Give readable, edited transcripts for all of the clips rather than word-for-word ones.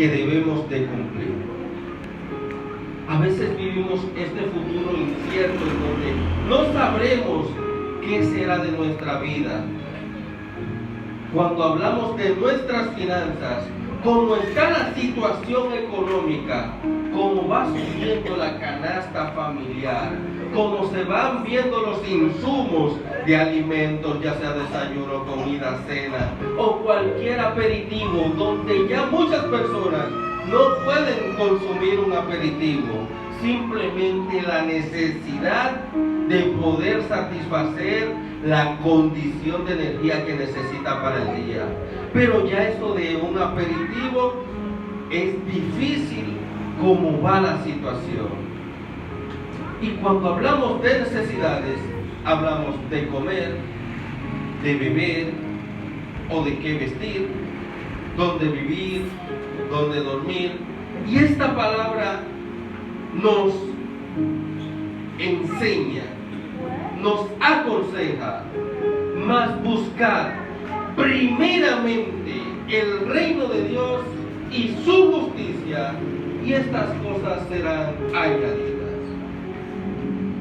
que debemos de cumplir. A veces vivimos este futuro incierto en donde no sabremos qué será de nuestra vida. Cuando hablamos de nuestras finanzas, cómo está la situación económica, cómo va subiendo la canasta familiar, cómo se van viendo los insumos de alimentos, ya sea desayuno, comida, cena o cualquier aperitivo, donde ya muchas personas no pueden consumir un aperitivo, simplemente la necesidad de poder satisfacer la condición de energía que necesita para el día. Pero ya eso de un aperitivo es difícil como va la situación. Y cuando hablamos de necesidades, hablamos de comer, de beber o de qué vestir, dónde vivir, dónde dormir. Y esta palabra nos enseña, nos aconseja más buscar primeramente el reino de Dios y su justicia, y estas cosas serán añadidas.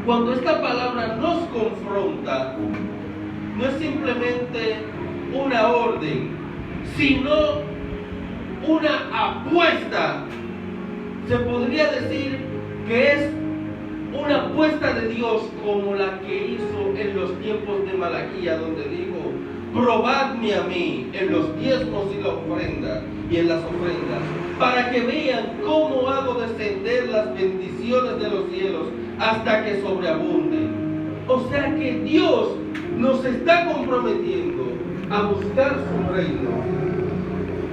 Cuando esta palabra nos confronta, no es simplemente una orden, sino una apuesta. Se podría decir que es una apuesta de Dios como la que hizo en los tiempos de Malaquía, donde dijo: probadme a mí en los diezmos y la ofrenda y en las ofrendas, para que vean cómo hago descender las bendiciones de los cielos hasta que sobreabunden. O sea que Dios nos está comprometiendo a buscar su reino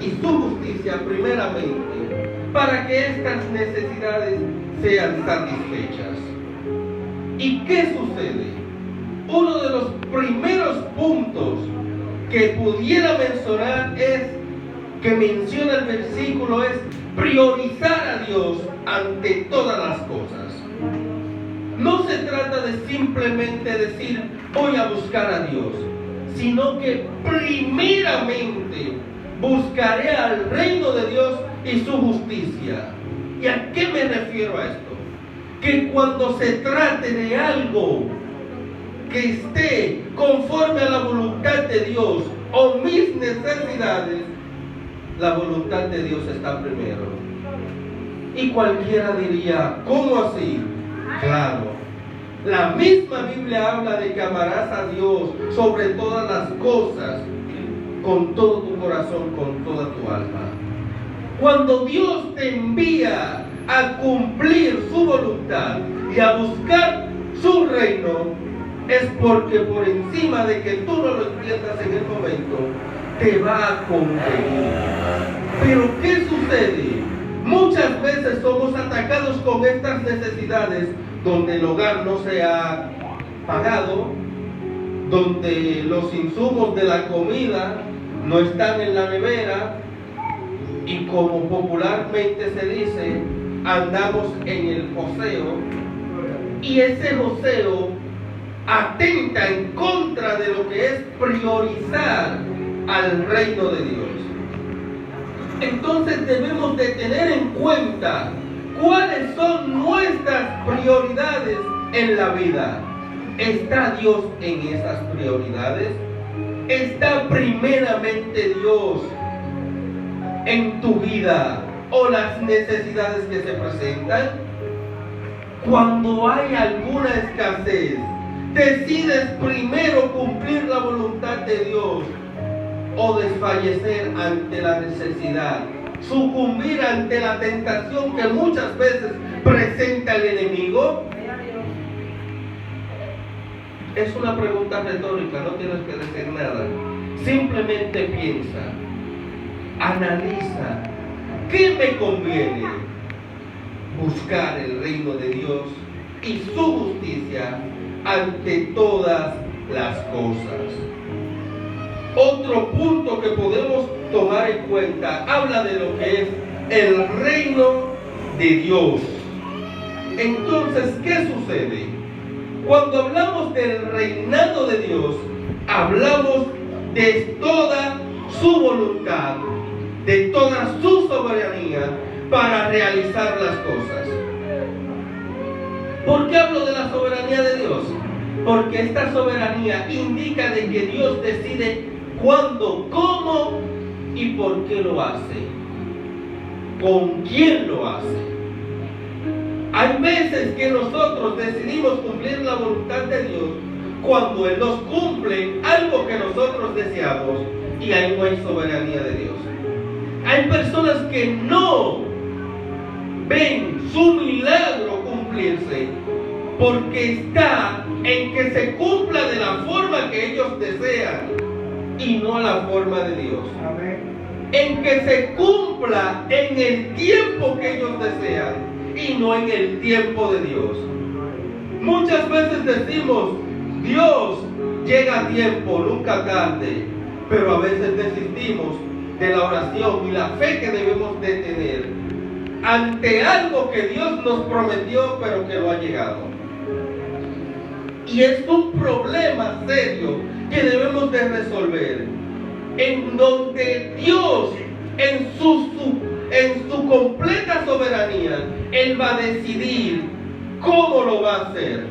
y su justicia primeramente, para que estas necesidades sean satisfechas. ¿Y qué sucede? Uno de los primeros puntos que pudiera mencionar que menciona el versículo es priorizar a Dios ante todas las cosas. No se trata de simplemente decir voy a buscar a Dios, sino que primeramente buscaré al reino de Dios y su justicia. ¿Y a qué me refiero a esto? Que cuando se trate de algo que esté conforme a la voluntad de Dios o mis necesidades, la voluntad de Dios está primero. Y cualquiera diría, ¿cómo así? Claro, la misma Biblia habla de que amarás a Dios sobre todas las cosas, con todo tu corazón, con toda tu alma. Cuando Dios te envía a cumplir su voluntad y a buscar su reino, es porque por encima de que tú no lo entiendas en el momento, te va a convenir. Pero ¿qué sucede? Muchas veces somos atacados con estas necesidades, donde el hogar no se ha pagado, donde los insumos de la comida no están en la nevera, y como popularmente se dice, andamos en el joseo, y ese joseo atenta en contra de lo que es priorizar al reino de Dios. Entonces debemos de tener en cuenta cuáles son nuestras prioridades en la vida. ¿Está Dios en esas prioridades? ¿Está primeramente Dios en tu vida o las necesidades que se presentan? Cuando hay alguna escasez, ¿decides primero cumplir la voluntad de Dios o desfallecer ante la necesidad, sucumbir ante la tentación que muchas veces presenta el enemigo? Es una pregunta retórica, no tienes que decir nada. Simplemente piensa, analiza, ¿qué me conviene? Buscar el reino de Dios y su justicia ante todas las cosas. Otro punto que podemos tomar en cuenta habla de lo que es el reino de Dios. Entonces, ¿qué sucede? Cuando hablamos del reinado de Dios, hablamos de toda su voluntad, de toda su soberanía realizar las cosas. ¿Por qué hablo de la soberanía de Dios? Porque esta soberanía indica de que Dios decide cuándo, cómo y por qué lo hace. ¿Con quién lo hace? Hay veces que nosotros decidimos cumplir la voluntad de Dios cuando Él nos cumple algo que nosotros deseamos, y ahí no hay soberanía de Dios. Hay personas que no ven su milagro cumplirse porque está en que se cumpla de la forma que ellos desean y no a la forma de Dios. En que se cumpla en el tiempo que ellos desean y no en el tiempo de Dios. Muchas veces decimos, Dios llega a tiempo, nunca tarde, pero a veces desistimos de la oración y la fe que debemos de tener ante algo que Dios nos prometió pero que no ha llegado. Y es un problema serio que debemos de resolver, en donde Dios en su completa soberanía Él va a decidir cómo lo va a hacer.